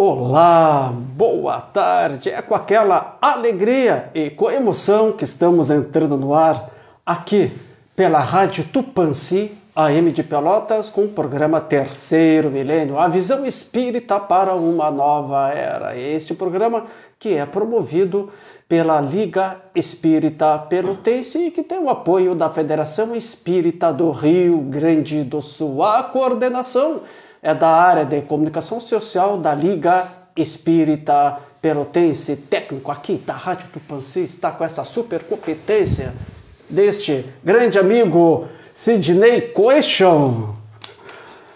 Olá, boa tarde. É com aquela alegria e com emoção que estamos entrando no ar aqui pela Rádio Tupãssi, AM de Pelotas, com o programa Terceiro Milênio, a visão espírita para uma nova era. Este programa que é promovido pela Liga Espírita Pelotense e que tem o apoio da Federação Espírita do Rio Grande do Sul. A coordenação é da área de comunicação social da Liga Espírita Pelotense. Técnico aqui da Rádio Tupãssi está com essa super competência deste grande amigo Sidney Coechon.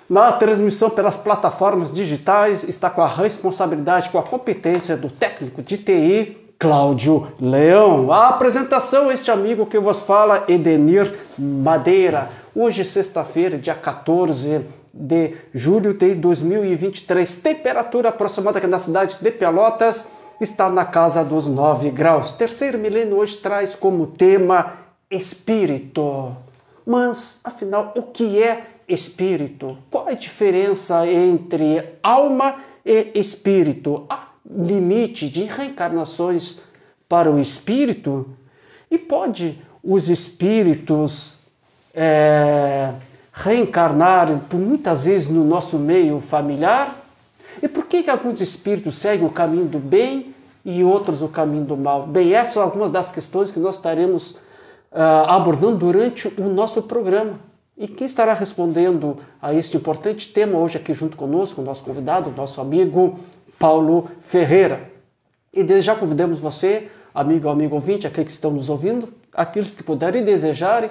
Na transmissão pelas plataformas digitais está com a responsabilidade, com a competência do técnico de TI, Cláudio Leão. A apresentação, este amigo que vos fala, Edenir Madeira. Hoje, sexta-feira, dia 14 de julho de 2023. Temperatura aproximada aqui na cidade de Pelotas está na casa dos 9 graus. Terceiro milênio hoje traz como tema espírito. Mas, afinal, o que é espírito? Qual a diferença entre alma e espírito? Há limite de reencarnações para o espírito? E pode os espíritos reencarnar por muitas vezes no nosso meio familiar? E por que alguns espíritos seguem o caminho do bem e outros o caminho do mal? Bem, essas são algumas das questões que nós estaremos abordando durante o nosso programa. E quem estará respondendo a este importante tema hoje aqui junto conosco, o nosso convidado, o nosso amigo Paulo Ferreira. E desde já convidamos você, amigo ouvinte, aqueles que estão nos ouvindo, aqueles que puderem e desejarem,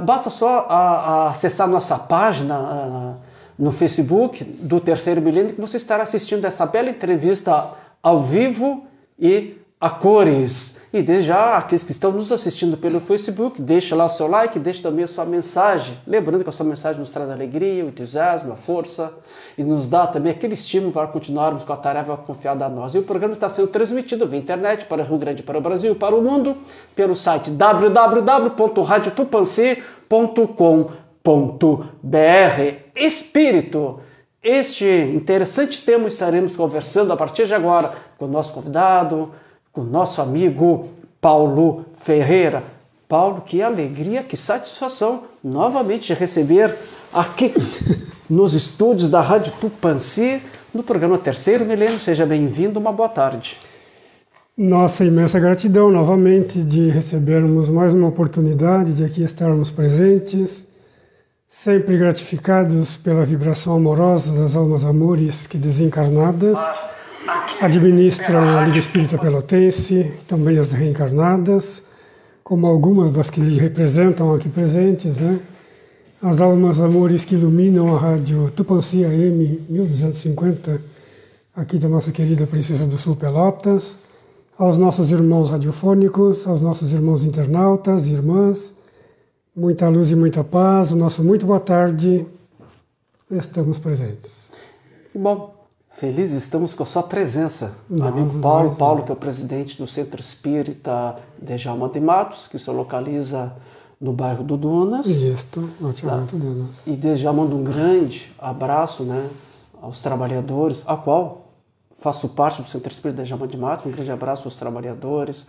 basta só acessar nossa página no Facebook do Terceiro Milênio que você estará assistindo essa bela entrevista ao vivo e a cores. E desde já, aqueles que estão nos assistindo pelo Facebook, deixa lá o seu like, deixa também a sua mensagem. Lembrando que a sua mensagem nos traz alegria, o entusiasmo, a força e nos dá também aquele estímulo para continuarmos com a tarefa confiada a nós. E o programa está sendo transmitido via internet para o Rio Grande, para o Brasil e para o mundo pelo site www.radiotupanci.com.br. Espírito. Este interessante tema estaremos conversando a partir de agora com o nosso convidado, com o nosso amigo Paulo Ferreira. Paulo, que alegria, que satisfação novamente de receber aqui nos estúdios da Rádio Tupãssi, no programa Terceiro Milênio. Seja bem-vindo, uma boa tarde. Nossa imensa gratidão novamente de recebermos mais uma oportunidade de aqui estarmos presentes, sempre gratificados pela vibração amorosa das almas amores que desencarnadas administram a Liga Espírita Pelotense, também as reencarnadas, como algumas das que lhe representam aqui presentes, né? As almas amores que iluminam a Rádio Tupãssi AM 1250, aqui da nossa querida Princesa do Sul Pelotas, aos nossos irmãos radiofônicos, aos nossos irmãos internautas e irmãs, muita luz e muita paz, o nosso muito boa tarde, estamos presentes. Bom, felizes estamos com a sua presença, amigo Paulo. Paulo, que é o presidente do Centro Espírita Djalma de Matos, que se localiza no bairro do Dunas. Isto, loteamento Dunas. E desde já mando um grande abraço, né, aos trabalhadores, a qual faço parte do Centro Espírita Djalma de Matos. Um grande abraço aos trabalhadores,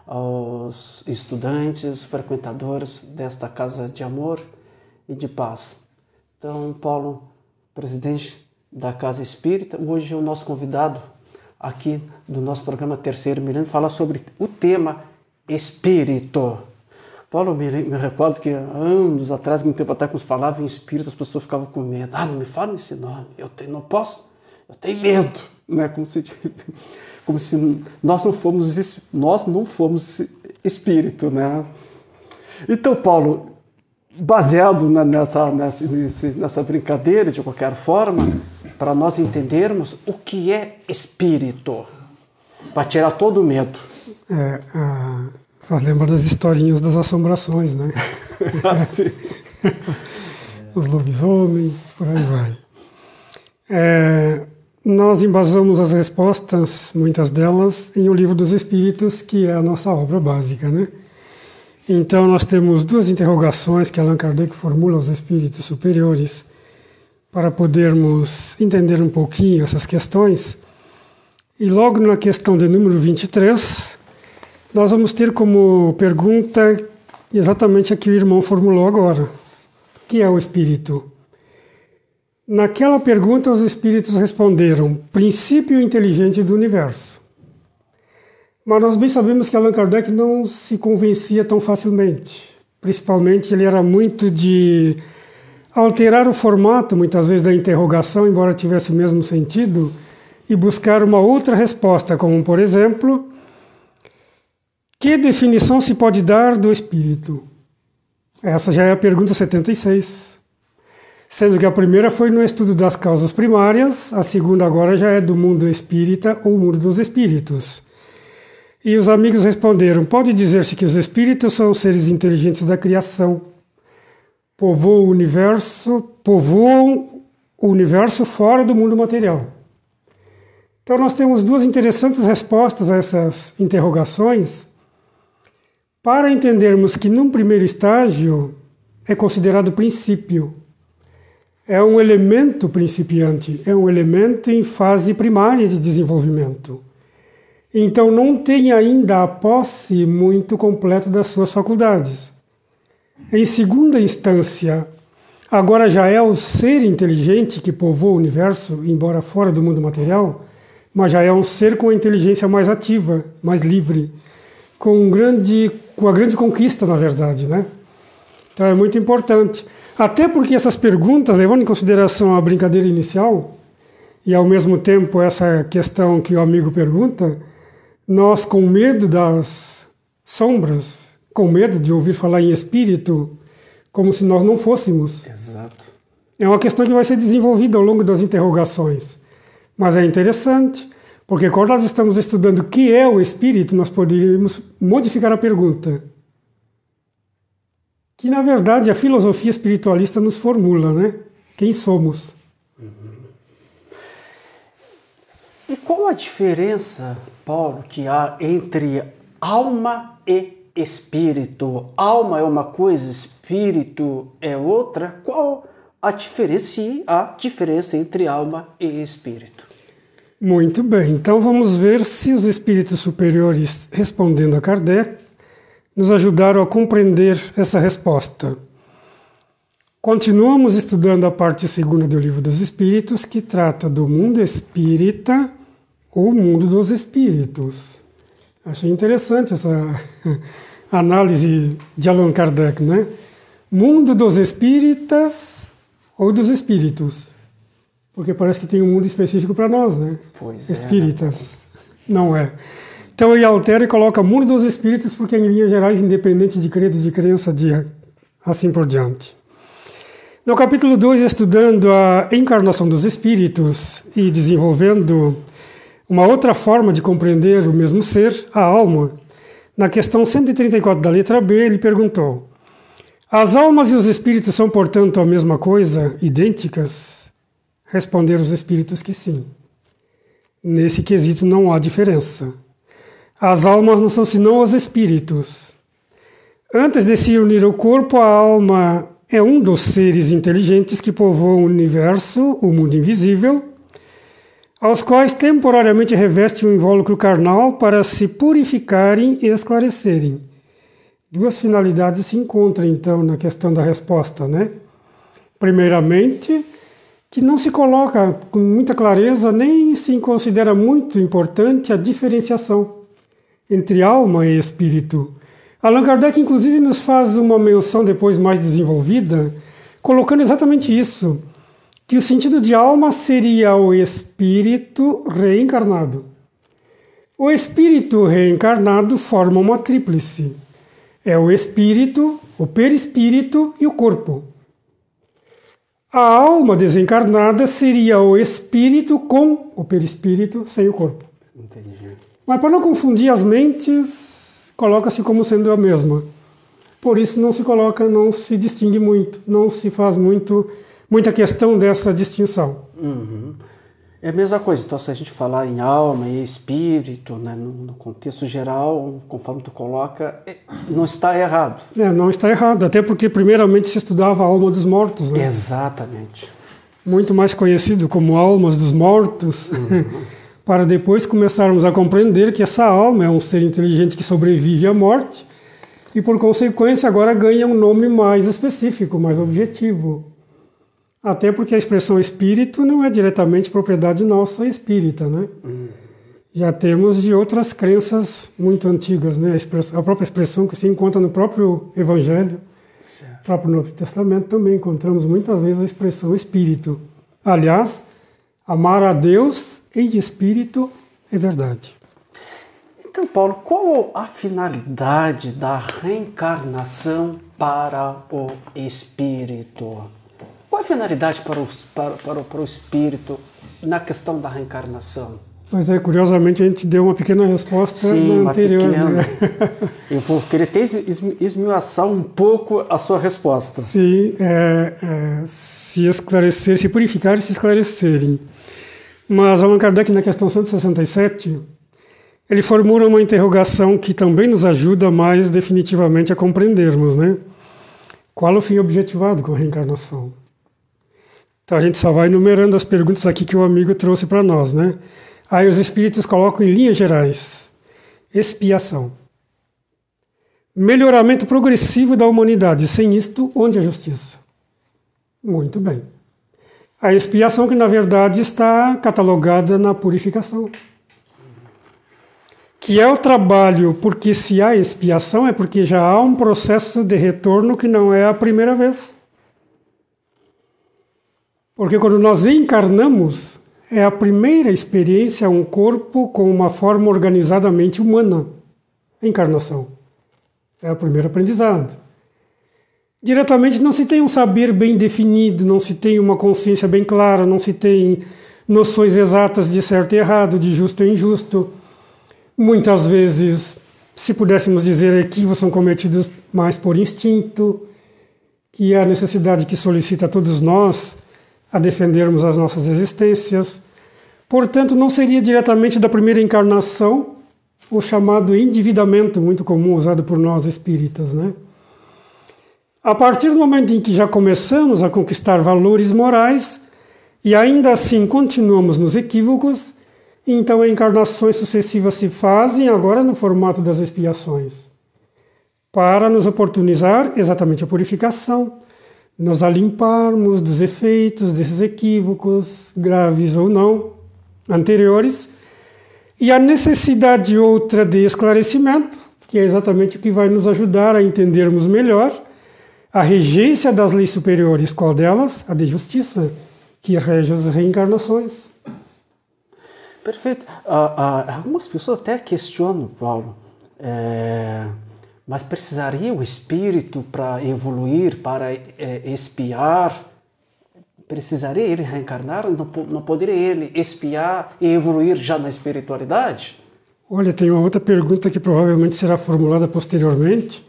aos estudantes, frequentadores desta casa de amor e de paz. Então, Paulo, presidente da Casa Espírita, hoje é o nosso convidado aqui do nosso programa Terceiro Milênio, falar sobre o tema espírito. Paulo, me recordo que anos atrás, muito tempo atrás, quando se falava em espírito, as pessoas ficavam com medo. Não me fala esse nome, não posso, eu tenho medo. Né? Como se nós não fomos espírito. Né? Então, Paulo, baseado nessa brincadeira, de qualquer forma, para nós entendermos o que é espírito, para tirar todo o medo. Faz lembrar das historinhas das assombrações, né? Assim. Os lobisomens, por aí vai. Nós embasamos as respostas, muitas delas, em O Livro dos Espíritos, que é a nossa obra básica, né? Então nós temos duas interrogações que Allan Kardec formula aos espíritos superiores para podermos entender um pouquinho essas questões. E logo na questão de número 23, nós vamos ter como pergunta exatamente a que o irmão formulou agora. O que é o espírito? Naquela pergunta, os espíritos responderam: princípio inteligente do universo. Mas nós bem sabemos que Allan Kardec não se convencia tão facilmente. Principalmente, ele era muito de alterar o formato, muitas vezes, da interrogação, embora tivesse o mesmo sentido, e buscar uma outra resposta, como, por exemplo, que definição se pode dar do espírito? Essa já é a pergunta 76. Sendo que a primeira foi no estudo das causas primárias, a segunda agora já é do mundo espírita ou mundo dos espíritos. E os amigos responderam: pode dizer-se que os espíritos são seres inteligentes da criação, povoam o universo fora do mundo material. Então nós temos duas interessantes respostas a essas interrogações, para entendermos que num primeiro estágio é considerado princípio. É um elemento principiante, é um elemento em fase primária de desenvolvimento. Então não tem ainda a posse muito completa das suas faculdades. Em segunda instância, agora já é o ser inteligente que povoa o universo, embora fora do mundo material, mas já é um ser com a inteligência mais ativa, mais livre, com a grande conquista, na verdade, né? Então é muito importante. Até porque essas perguntas, levando em consideração a brincadeira inicial, e ao mesmo tempo essa questão que o amigo pergunta, nós, com medo das sombras, com medo de ouvir falar em espírito, como se nós não fôssemos. Exato. É uma questão que vai ser desenvolvida ao longo das interrogações. Mas é interessante, porque quando nós estamos estudando o que é o espírito, nós poderíamos modificar a pergunta. Que, na verdade, a filosofia espiritualista nos formula, né? Quem somos? E qual a diferença, Paulo, que há entre alma e espírito? Alma é uma coisa, espírito é outra. Qual a diferença entre alma e espírito? Muito bem, então vamos ver se os espíritos superiores, respondendo a Kardec, nos ajudaram a compreender essa resposta. Continuamos estudando a parte segunda do Livro dos Espíritos, que trata do mundo espírita ou mundo dos espíritos. Achei interessante essa análise de Allan Kardec, né? Mundo dos espíritas ou dos espíritos? Porque parece que tem um mundo específico para nós, né? Pois espíritas. Não é. Então ele altera e coloca mundo dos espíritos, porque em linhas gerais, independente de credo, de crença, assim por diante. No capítulo 2, estudando a encarnação dos espíritos e desenvolvendo uma outra forma de compreender o mesmo ser, a alma, na questão 134 da letra B, ele perguntou: as almas e os espíritos são, portanto, a mesma coisa, idênticas? Responderam os espíritos que sim. Nesse quesito não há diferença. As almas não são senão os espíritos. Antes de se unir ao corpo, a alma é um dos seres inteligentes que povoam o universo, o mundo invisível, aos quais temporariamente reveste um invólucro carnal para se purificarem e esclarecerem. Duas finalidades se encontram, então, na questão da resposta, né? Primeiramente, que não se coloca com muita clareza, nem se considera muito importante a diferenciação entre alma e espírito. Allan Kardec, inclusive, nos faz uma menção depois mais desenvolvida, colocando exatamente isso, que o sentido de alma seria o espírito reencarnado. O espírito reencarnado forma uma tríplice. É o espírito, o perispírito e o corpo. A alma desencarnada seria o espírito com o perispírito sem o corpo. Entendi. Mas para não confundir as mentes, coloca-se como sendo a mesma. Por isso não se coloca, não se distingue muito, não se faz muita questão dessa distinção. Uhum. É a mesma coisa, então se a gente falar em alma e espírito, né, no contexto geral, conforme tu coloca, não está errado. Não está errado, até porque primeiramente se estudava a alma dos mortos, né? Exatamente. muito mais conhecido como almas dos mortos, para depois começarmos a compreender que essa alma é um ser inteligente que sobrevive à morte e, por consequência, agora ganha um nome mais específico, mais objetivo. Até porque a expressão espírito não é diretamente propriedade nossa espírita, né? Já temos de outras crenças muito antigas, né? A própria expressão que se encontra no próprio Evangelho, no próprio Novo Testamento, também encontramos muitas vezes a expressão espírito. Aliás, amar a Deus em espírito é verdade. Então, Paulo, qual a finalidade da reencarnação para o espírito? Qual a finalidade para o espírito na questão da reencarnação? Pois é, curiosamente a gente deu uma pequena resposta na anterior. Né? Eu vou querer esmiuçar um pouco a sua resposta. Sim, se esclarecer, se purificar e se esclarecerem. Mas Allan Kardec, na questão 167, ele formula uma interrogação que também nos ajuda mais definitivamente a compreendermos, né? Qual o fim objetivado com a reencarnação? Então a gente só vai enumerando as perguntas aqui que o amigo trouxe para nós, né? Aí os espíritos colocam em linhas gerais: expiação, melhoramento progressivo da humanidade. Sem isto, onde a justiça? Muito bem. A expiação que na verdade está catalogada na purificação, que é o trabalho, porque se há expiação é porque já há um processo de retorno que não é a primeira vez. Porque quando nós encarnamos, é a primeira experiência, um corpo com uma forma organizadamente humana. Encarnação. É o primeiro aprendizado. Diretamente não se tem um saber bem definido, não se tem uma consciência bem clara, não se tem noções exatas de certo e errado, de justo e injusto. Muitas vezes, se pudéssemos dizer, equívocos são cometidos mais por instinto, que é a necessidade que solicita a todos nós a defendermos as nossas existências. Portanto, não seria diretamente da primeira encarnação o chamado endividamento, muito comum usado por nós espíritas, né? A partir do momento em que já começamos a conquistar valores morais e ainda assim continuamos nos equívocos, então encarnações sucessivas se fazem agora no formato das expiações, para nos oportunizar exatamente a purificação, nos alimparmos dos efeitos desses equívocos, graves ou não, anteriores, e a necessidade outra de esclarecimento, que é exatamente o que vai nos ajudar a entendermos melhor a regência das leis superiores. Qual delas? A de justiça, que rege as reencarnações. Perfeito. Algumas pessoas até questionam, Paulo, mas precisaria o espírito para evoluir, para expiar? Precisaria ele reencarnar? Não poderia ele expiar e evoluir já na espiritualidade? Olha, tem uma outra pergunta que provavelmente será formulada posteriormente,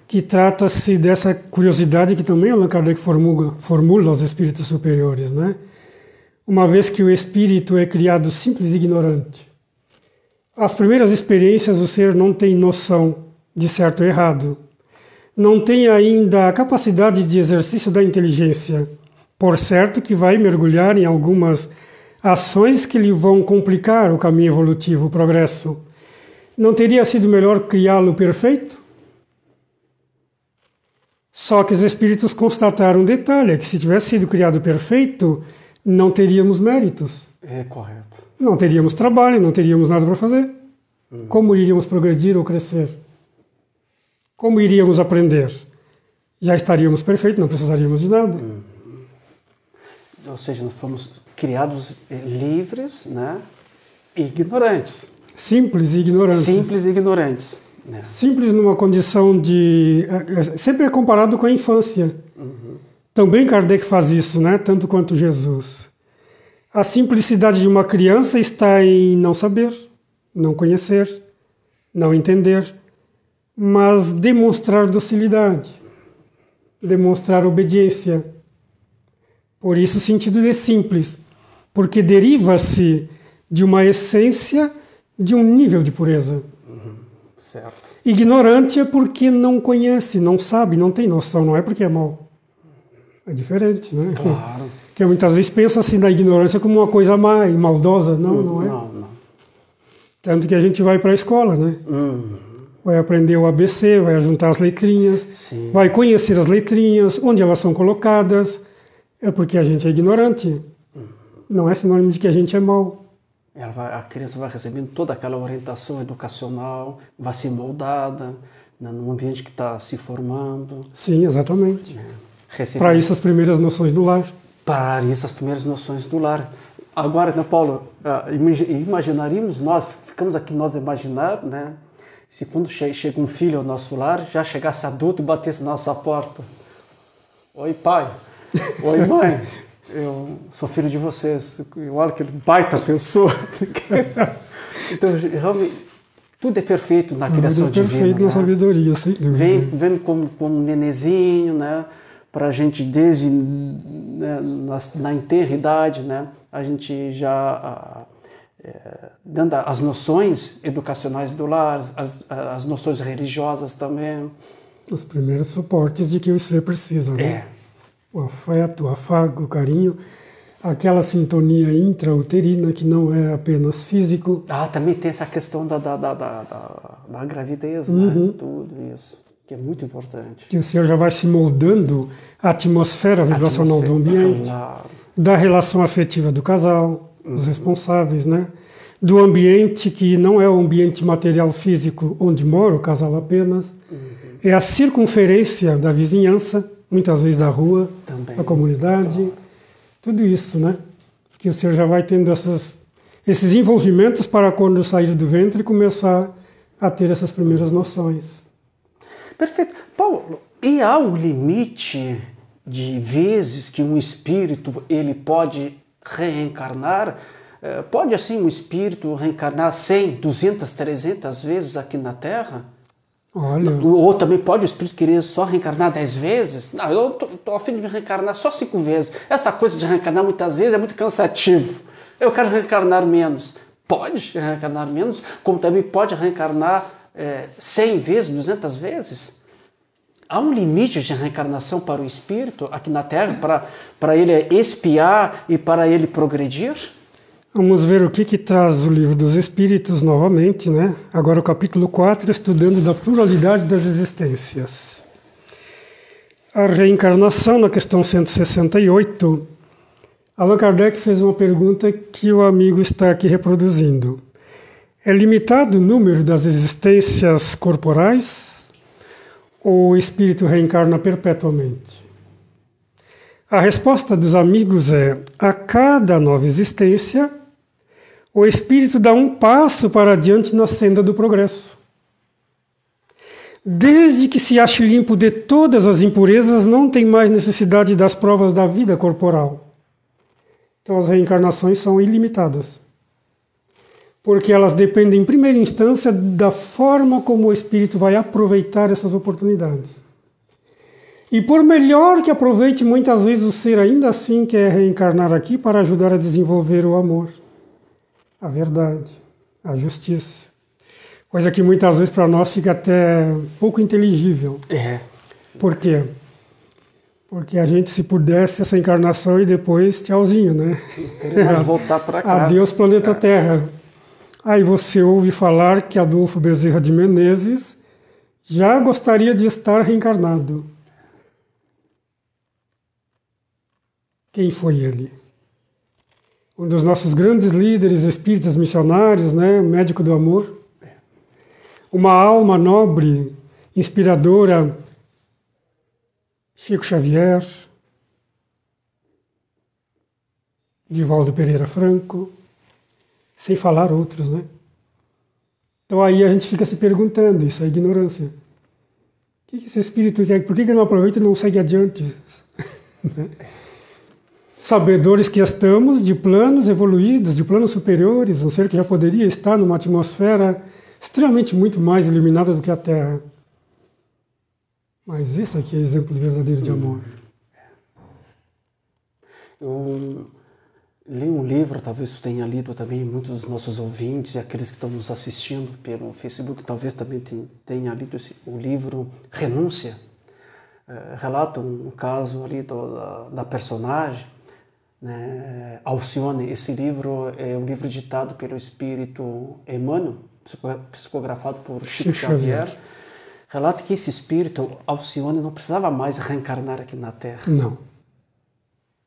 que trata-se dessa curiosidade que também Allan Kardec formula aos espíritos superiores, né? Uma vez que o espírito é criado simples e ignorante, as primeiras experiências o ser não tem noção de certo e errado, não tem ainda a capacidade de exercício da inteligência, por certo que vai mergulhar em algumas ações que lhe vão complicar o caminho evolutivo, o progresso. Não teria sido melhor criá-lo perfeito? Só que os espíritos constataram um detalhe, que se tivesse sido criado perfeito, não teríamos méritos. É correto. Não teríamos trabalho, não teríamos nada para fazer. Como iríamos progredir ou crescer? Como iríamos aprender? Já estaríamos perfeitos, não precisaríamos de nada. Ou seja, nós fomos criados livres, né? E ignorantes. Simples e ignorantes. Simples e ignorantes. Simples numa condição de... Sempre é comparado com a infância. Também Kardec faz isso, né? Tanto quanto Jesus. A simplicidade de uma criança está em não saber, não conhecer, não entender, mas demonstrar docilidade, demonstrar obediência. Por isso o sentido é simples, porque deriva-se de uma essência de um nível de pureza. Certo. Ignorante é porque não conhece, não sabe, não tem noção, não é porque é mau. É diferente, né? Claro. Porque muitas vezes pensa-se na ignorância como uma coisa má e maldosa. Não, não é. Não. Tanto que a gente vai para a escola, né? Vai aprender o ABC, vai juntar as letrinhas, Sim. vai conhecer as letrinhas, onde elas são colocadas. É porque a gente é ignorante. Não é sinônimo de que a gente é mau. A criança vai recebendo toda aquela orientação educacional, vai ser moldada, né, num ambiente que está se formando. Sim, exatamente. Recebendo... Para isso as primeiras noções do lar. Para isso as primeiras noções do lar. Agora, né, Paulo, imaginaríamos nós, ficamos aqui nós imaginar, né, se quando chega um filho ao nosso lar, já chegasse adulto e batesse na nossa porta. Oi, pai. Oi, mãe. Eu sou filho de vocês. Olha que baita pessoa. Então, realmente, tudo é perfeito na criação divina. Tudo é perfeito na sabedoria, sem dúvida. Vem como um nenezinho, né? Para a gente, desde né, na enterridade, né? A gente já dando as noções educacionais do lar, as noções religiosas também. Os primeiros suportes de que o ser precisa, né? O afeto, o afago, o carinho, aquela sintonia intrauterina que não é apenas físico. Também tem essa questão da gravidez, né? Tudo isso, que é muito importante. Que o ser já vai se moldando a atmosfera vibracional do ambiente, da relação afetiva do casal, os responsáveis, né? Do ambiente que não é o ambiente material físico onde mora o casal apenas, é a circunferência da vizinhança, muitas vezes da rua, da comunidade, tudo isso, né? Que o ser já vai tendo esses envolvimentos para quando sair do ventre começar a ter essas primeiras noções. Perfeito. Paulo, e há um limite de vezes que um espírito ele pode reencarnar? Pode assim um espírito reencarnar 100, 200, 300 vezes aqui na Terra? Olha. Ou também pode o espírito querer só reencarnar 10 vezes? Não, eu estou a fim de reencarnar só 5 vezes. Essa coisa de reencarnar muitas vezes é muito cansativo. Eu quero reencarnar menos. Pode reencarnar menos, como também pode reencarnar 100 vezes, 200 vezes. Há um limite de reencarnação para o espírito aqui na Terra, para ele expiar e para ele progredir? Vamos ver o que traz o Livro dos Espíritos novamente, né? Agora o capítulo 4, estudando da pluralidade das existências. A reencarnação, na questão 168, Allan Kardec fez uma pergunta que o amigo está aqui reproduzindo. É limitado o número das existências corporais ou o espírito reencarna perpetuamente? A resposta dos amigos é: a cada nova existência, o espírito dá um passo para adiante na senda do progresso. Desde que se ache limpo de todas as impurezas, não tem mais necessidade das provas da vida corporal. Então as reencarnações são ilimitadas. Porque elas dependem, em primeira instância, da forma como o espírito vai aproveitar essas oportunidades. E por melhor que aproveite, muitas vezes o ser ainda assim quer reencarnar aqui para ajudar a desenvolver o amor, a verdade, a justiça. Coisa que muitas vezes para nós fica até pouco inteligível. Por quê? Porque a gente, se pudesse, essa encarnação e depois tchauzinho, né? Queremos voltar para cá. Adeus, planeta Terra. Aí você ouve falar que Adolfo Bezerra de Menezes já gostaria de estar reencarnado. Quem foi ele? Um dos nossos grandes líderes espíritas missionários, né? Médico do amor. Uma alma nobre, inspiradora, Chico Xavier, Divaldo Pereira Franco, sem falar outros, né? Então aí a gente fica se perguntando, isso é ignorância. O que esse espírito quer? Por que ele não aproveita e não segue adiante? Sabedores que estamos de planos evoluídos, de planos superiores, um ser que já poderia estar numa atmosfera extremamente muito mais iluminada do que a Terra. Mas esse aqui é exemplo verdadeiro de amor. Eu li um livro, talvez tu tenha lido também, muitos dos nossos ouvintes e aqueles que estão nos assistindo pelo Facebook, talvez também tenha lido o livro Renúncia. Relata um caso ali da personagem né? Alcione, esse livro é um livro ditado pelo espírito Emmanuel, psicografado por Chico Xavier. Relata que esse espírito, Alcione, não precisava mais reencarnar aqui na Terra. Não.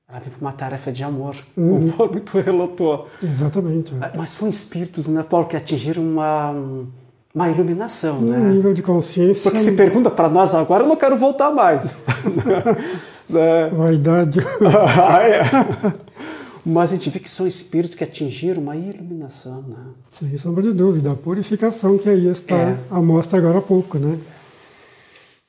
Ela veio para uma tarefa de amor, conforme tu relatou. Exatamente. Mas são espíritos, né, Paulo, que atingiram uma iluminação, né? Um nível de consciência... Porque se pergunta para nós agora, eu não quero voltar mais. Vaidade. Mas a gente vê que são espíritos que atingiram uma iluminação, né? Sem sombra de dúvida. A purificação que aí está à mostra agora há pouco, né?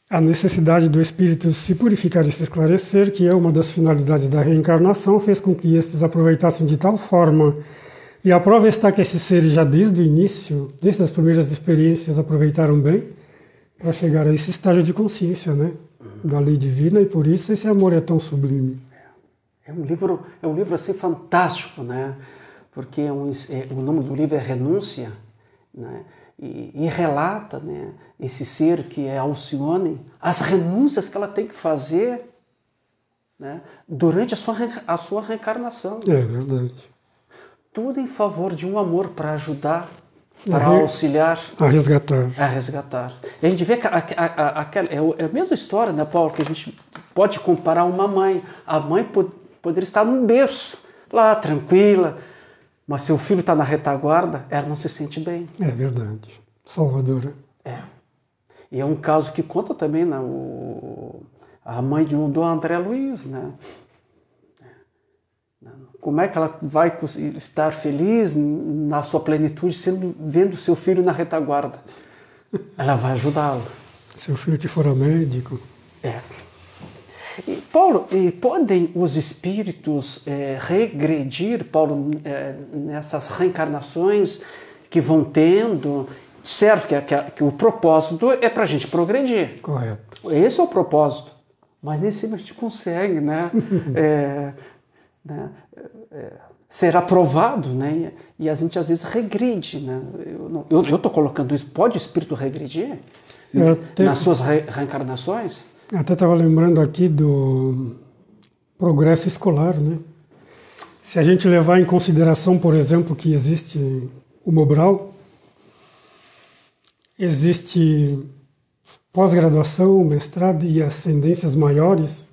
A necessidade do espírito se purificar e se esclarecer, que é uma das finalidades da reencarnação, fez com que estes aproveitassem de tal forma. E a prova está que esses seres já desde o início, desde as primeiras experiências, aproveitaram bem para chegar a esse estágio de consciência, né? Da lei divina, e por isso esse amor é tão sublime. É um livro assim fantástico, né? Porque o nome do livro é Renúncia, né? E relata, né, esse ser que é Alcione, as renúncias que ela tem que fazer, né, durante a sua reencarnação. É verdade. Tudo em favor de um amor para ajudar, para auxiliar. A resgatar. A resgatar. E a gente vê que é a mesma história, né, Paulo, que a gente pode comparar uma mãe. A mãe poderia estar num berço, lá, tranquila, mas se o filho está na retaguarda, ela não se sente bem. É verdade. Salvadora. E é um caso que conta também, né, a mãe do André Luiz, né? Como é que ela vai estar feliz na sua plenitude vendo seu filho na retaguarda? Ela vai ajudá-lo. Seu filho que fora médico. E, Paulo, podem os espíritos regredir, Paulo, nessas reencarnações que vão tendo? Certo que o propósito é para a gente progredir. Correto. Esse é o propósito. Mas nem sempre a gente consegue, né? Ser aprovado, né? E a gente às vezes regride, né? Eu estou colocando isso. Pode o espírito regredir nas suas reencarnações? Até estava lembrando aqui do progresso escolar, né? Se a gente levar em consideração, por exemplo, que existe o Mobral, existe pós-graduação, mestrado e ascendências maiores,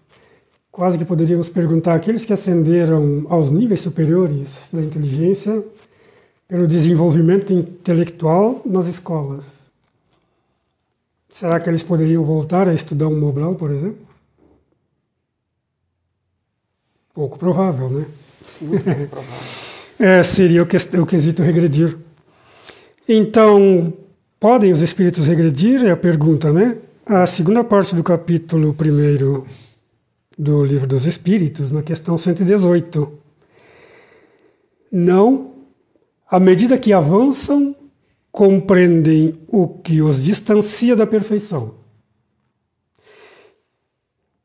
quase que poderíamos perguntar aqueles que ascenderam aos níveis superiores da inteligência pelo desenvolvimento intelectual nas escolas. Será que eles poderiam voltar a estudar um Mobral, por exemplo? Pouco provável, né? Muito pouco provável. Seria o quesito regredir. Então, podem os espíritos regredir? É a pergunta, né? A segunda parte do capítulo 1º do Livro dos Espíritos, na questão 118. Não, à medida que avançam, compreendem o que os distancia da perfeição.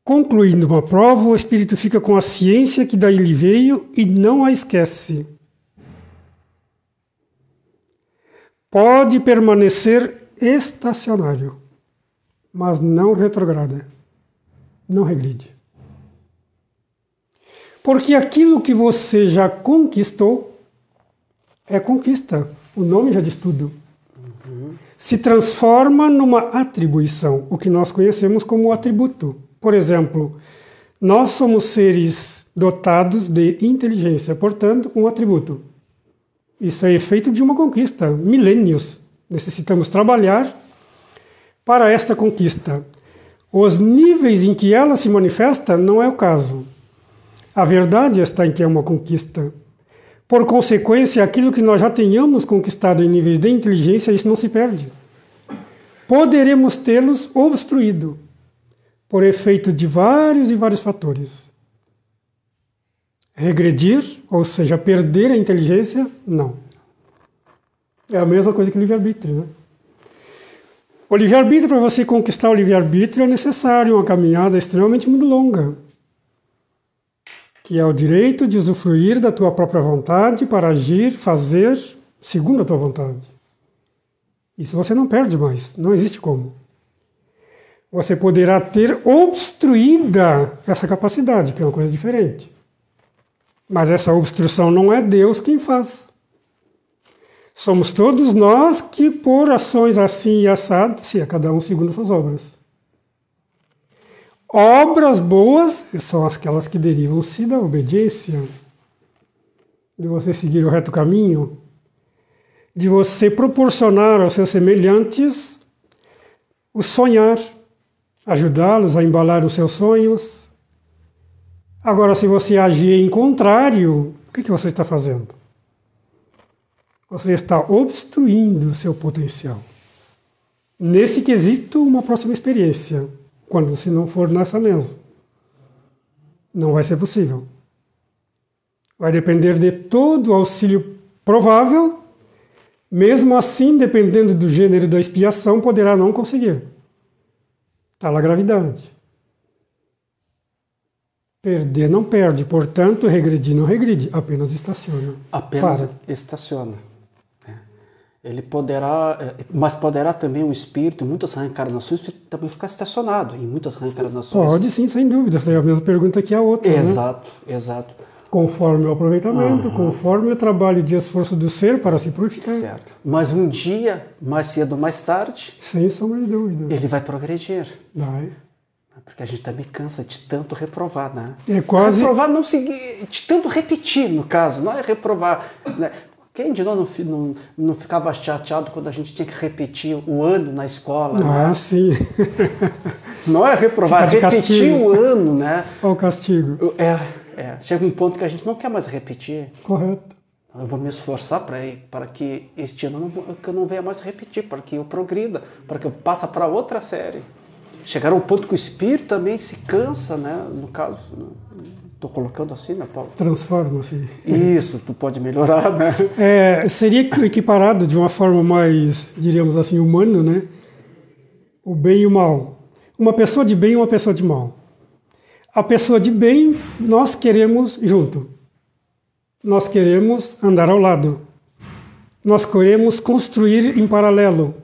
Concluindo uma prova, o espírito fica com a ciência que daí lhe veio e não a esquece. Pode permanecer estacionário, mas não retrograda, não regride. Porque aquilo que você já conquistou é conquista. O nome já diz tudo. Se transforma numa atribuição, o que nós conhecemos como atributo. Por exemplo, nós somos seres dotados de inteligência, portanto, um atributo. Isso é efeito de uma conquista, milênios. Necessitamos trabalhar para esta conquista. Os níveis em que ela se manifesta não é o caso. A verdade está em que é uma conquista. Por consequência, aquilo que nós já tenhamos conquistado em níveis de inteligência, isso não se perde. Poderemos tê-los obstruído por efeito de vários e vários fatores. Regredir, ou seja, perder a inteligência, não. É a mesma coisa que o livre-arbítrio, né? O livre-arbítrio, para você conquistar o livre-arbítrio, é necessário uma caminhada extremamente muito longa, que é o direito de usufruir da tua própria vontade para agir, fazer segundo a tua vontade. Isso você não perde mais, não existe como. Você poderá ter obstruída essa capacidade, que é uma coisa diferente. Mas essa obstrução não é Deus quem faz. Somos todos nós que, por ações assim e assado, se a cada um segundo suas obras. Obras boas são aquelas que derivam-se da obediência, de você seguir o reto caminho, de você proporcionar aos seus semelhantes o sonhar, ajudá-los a embalar os seus sonhos. Agora, se você agir em contrário, o que você está fazendo? Você está obstruindo o seu potencial. Nesse quesito, uma próxima experiência, quando se não for nessa mesmo, não vai ser possível. Vai depender de todo o auxílio provável. Mesmo assim, dependendo do gênero da expiação, poderá não conseguir. Está lá a gravidade. Perder não perde, portanto, regredir não regride, apenas estaciona. Apenas estaciona. Ele poderá, mas poderá também o espírito, em muitas reencarnações, também ficar estacionado, em muitas reencarnações. Pode sim, sem dúvida. É a mesma pergunta que a outra. Exato, né? Exato. Conforme o aproveitamento, conforme o trabalho de esforço do ser para se purificar. Certo. Mas um dia, mais cedo ou mais tarde, sem sombra de dúvida, ele vai progredir. Vai. Porque a gente também cansa de tanto reprovar, né? É quase... Reprovar não seguir, de tanto repetir, no caso, não é reprovar, né? Quem de nós não ficava chateado quando a gente tinha que repetir o ano na escola? Ah, né? sim. Não é reprovar, é repetir o ano, né? Olha o castigo. Chega um ponto que a gente não quer mais repetir. Correto. Eu vou me esforçar para que este ano que eu não venha mais repetir, para que eu progrida, para que eu passe para outra série. Chegar ao ponto que o espírito também se cansa, né? No caso, estou colocando assim, né, Paulo? Transforma-se. Isso, tu pode melhorar, né? Seria equiparado de uma forma mais, diríamos assim, humana, né? O bem e o mal. Uma pessoa de bem e uma pessoa de mal. A pessoa de bem, nós queremos junto. Nós queremos andar ao lado. Nós queremos construir em paralelo.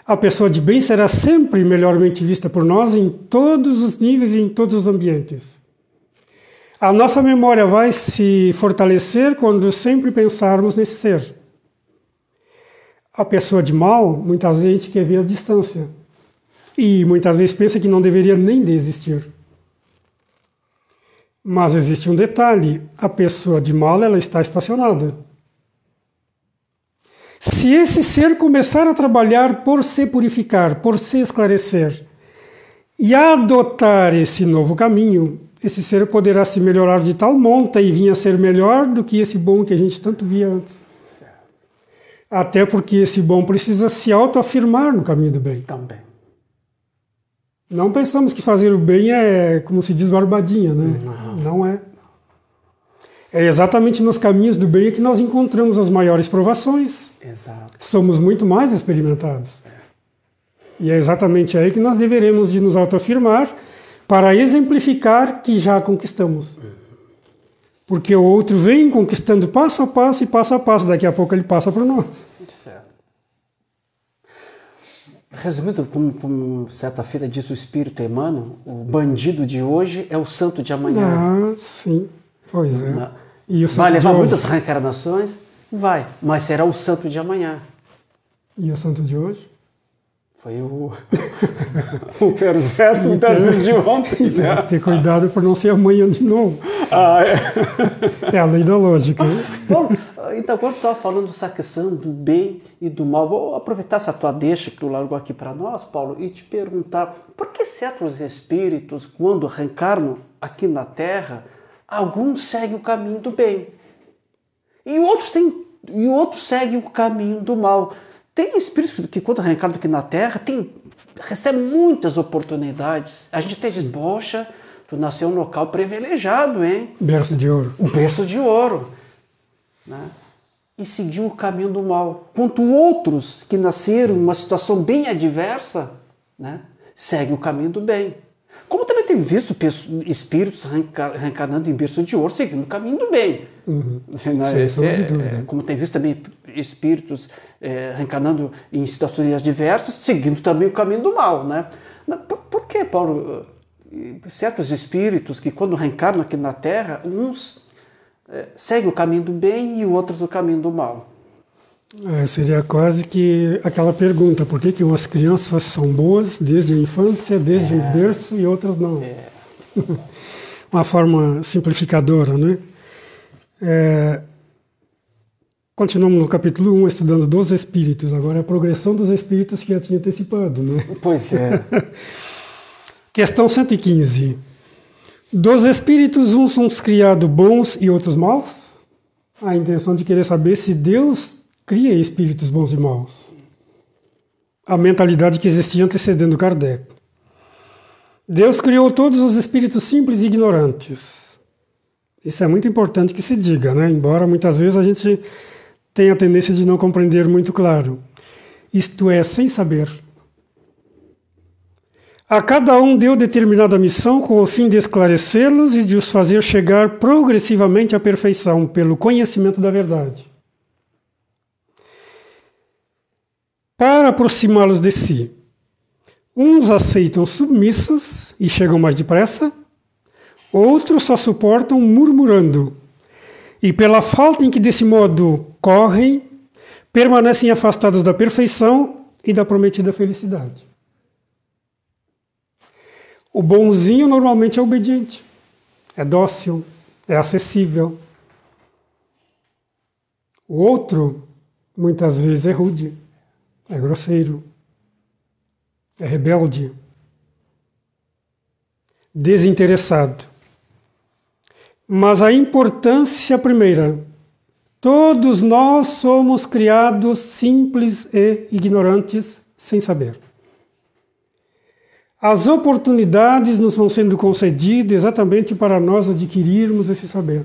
A pessoa de bem será sempre melhormente vista por nós em todos os níveis e em todos os ambientes. A nossa memória vai se fortalecer quando sempre pensarmos nesse ser. A pessoa de mal, muitas vezes a gente quer ver a distância. E muitas vezes pensa que não deveria nem existir. Mas existe um detalhe, a pessoa de mal ela está estacionada. Se esse ser começar a trabalhar por se purificar, por se esclarecer, e adotar esse novo caminho, esse ser poderá se melhorar de tal monta e vir a ser melhor do que esse bom que a gente tanto via antes. Até porque esse bom precisa se autoafirmar no caminho do bem. Também. Não pensamos que fazer o bem é, como se diz, barbadinha, né? Não é. É exatamente nos caminhos do bem que nós encontramos as maiores provações. Exato. Somos muito mais experimentados. E é exatamente aí que nós deveremos de nos autoafirmar para exemplificar que já conquistamos. Porque o outro vem conquistando passo a passo e passo a passo. Daqui a pouco ele passa por nós. Certo. Resumindo, como certa feita diz o Espírito Emmanuel, o bandido de hoje é o santo de amanhã. Ah, sim. Pois é. E o santo vai levar de muitas reencarnações? Vai, mas será o santo de amanhã. E o santo de hoje? Foi o perverso das vezes de ontem. Tem que ter cuidado para não ser amanhã de novo. É a lei da lógica. Bom, então, quando tu estava falando dessa questão do bem e do mal, vou aproveitar essa tua deixa que tu largou aqui para nós, Paulo, e te perguntar por que certos espíritos, quando reencarnam aqui na Terra, alguns seguem o caminho do bem e outros seguem o caminho do mal. Tem espíritos que, quando reencarnam aqui na Terra, recebem muitas oportunidades. A gente até diz, poxa, tu nasceu em um local privilegiado, hein? Berço de ouro. Um berço de ouro. Né? E seguiu o caminho do mal. Quanto outros que nasceram em uma situação bem adversa, né, seguem o caminho do bem. Como também tem visto espíritos reencarnando em berço de ouro, seguindo o caminho do bem. Como tem visto também espíritos reencarnando em situações adversas, seguindo também o caminho do mal. Né? Por que, Paulo, certos espíritos que quando reencarnam aqui na Terra, uns segue o caminho do bem e outros o caminho do mal. Seria quase que aquela pergunta, por que umas crianças são boas desde a infância, desde o berço, e outras não? Uma forma simplificadora, né? Continuamos no capítulo 1, estudando dos espíritos. Agora é a progressão dos espíritos que já tinha antecipado, né? Pois é. Questão 115. Dos espíritos, uns são criados bons e outros maus? A intenção de querer saber se Deus cria espíritos bons e maus. A mentalidade que existia antecedendo Kardec. Deus criou todos os espíritos simples e ignorantes. Isso é muito importante que se diga, né? Embora muitas vezes a gente tenha a tendência de não compreender muito claro. Isto é, sem saber. A cada um deu determinada missão com o fim de esclarecê-los e de os fazer chegar progressivamente à perfeição pelo conhecimento da verdade. Para aproximá-los de si, uns aceitam submissos e chegam mais depressa, outros só suportam murmurando, e pela falta em que desse modo correm, permanecem afastados da perfeição e da prometida felicidade. O bonzinho normalmente é obediente, é dócil, é acessível. O outro, muitas vezes, é rude, é grosseiro, é rebelde, desinteressado. Mas a importância primeira, todos nós somos criados simples e ignorantes, sem saber. As oportunidades nos vão sendo concedidas exatamente para nós adquirirmos esse saber.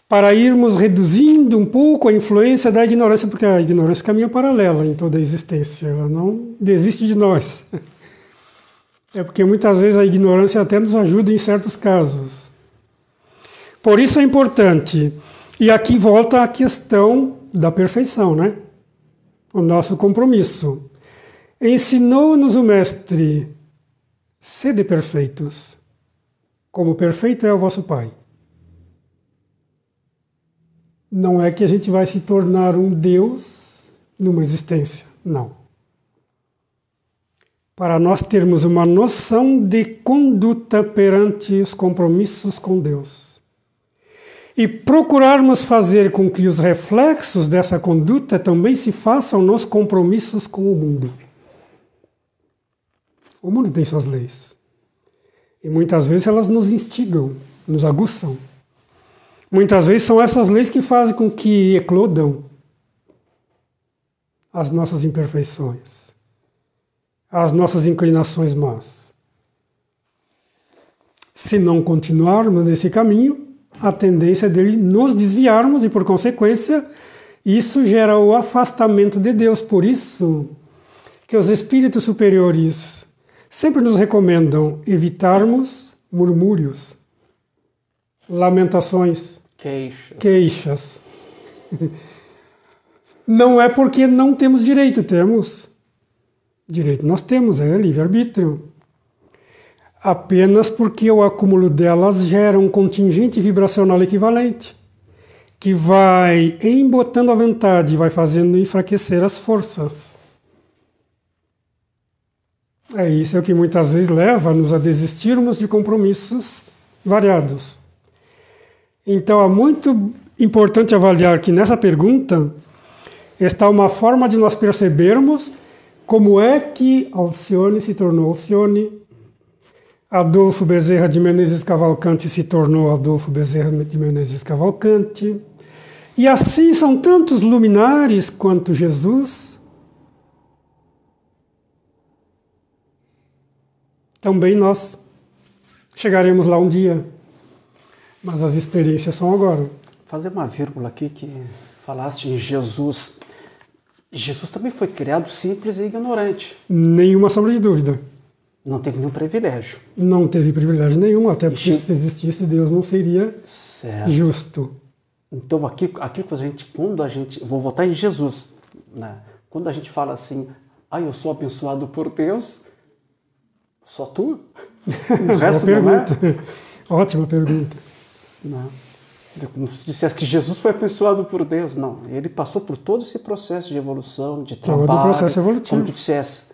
Para irmos reduzindo um pouco a influência da ignorância, porque a ignorância caminha paralela em toda a existência, ela não desiste de nós. É porque muitas vezes a ignorância até nos ajuda em certos casos. Por isso é importante, e aqui volta a questão da perfeição, né? O nosso compromisso. Ensinou-nos o Mestre, sede perfeitos, como perfeito é o vosso Pai. Não é que a gente vai se tornar um Deus numa existência, não. Para nós termos uma noção de conduta perante os compromissos com Deus. E procurarmos fazer com que os reflexos dessa conduta também se façam nos compromissos com o mundo. O mundo tem suas leis. E muitas vezes elas nos instigam, nos aguçam. Muitas vezes são essas leis que fazem com que eclodam as nossas imperfeições, as nossas inclinações más. Se não continuarmos nesse caminho, a tendência é dele nos desviarmos e, por consequência, isso gera o afastamento de Deus. Por isso que os espíritos superiores sempre nos recomendam evitarmos murmúrios, lamentações, queixas. Não é porque não temos direito, temos. Direito nós temos, é livre-arbítrio. Apenas porque o acúmulo delas gera um contingente vibracional equivalente, que vai embotando a vontade, vai fazendo enfraquecer as forças. Isso é o que muitas vezes leva-nos a desistirmos de compromissos variados. Então é muito importante avaliar que nessa pergunta está uma forma de nós percebermos como é que Alcione se tornou Alcione, Adolfo Bezerra de Menezes Cavalcante se tornou Adolfo Bezerra de Menezes Cavalcante, e assim são tantos luminares quanto Jesus. Também nós chegaremos lá um dia, mas as experiências são agora. Vou fazer uma vírgula aqui que falaste em Jesus. Jesus também foi criado simples e ignorante. Nenhuma sombra de dúvida. Não teve nenhum privilégio. Não teve privilégio nenhum, até porque se existisse Deus não seria justo. Então aqui quando a gente, vou voltar em Jesus, né? Quando a gente fala assim, eu sou abençoado por Deus, só tu? O resto não é? Ótima pergunta. Não. Como se dissesse que Jesus foi abençoado por Deus. Não, ele passou por todo esse processo de evolução, de trabalho. Todo o processo evolutivo. Como tu dissesse,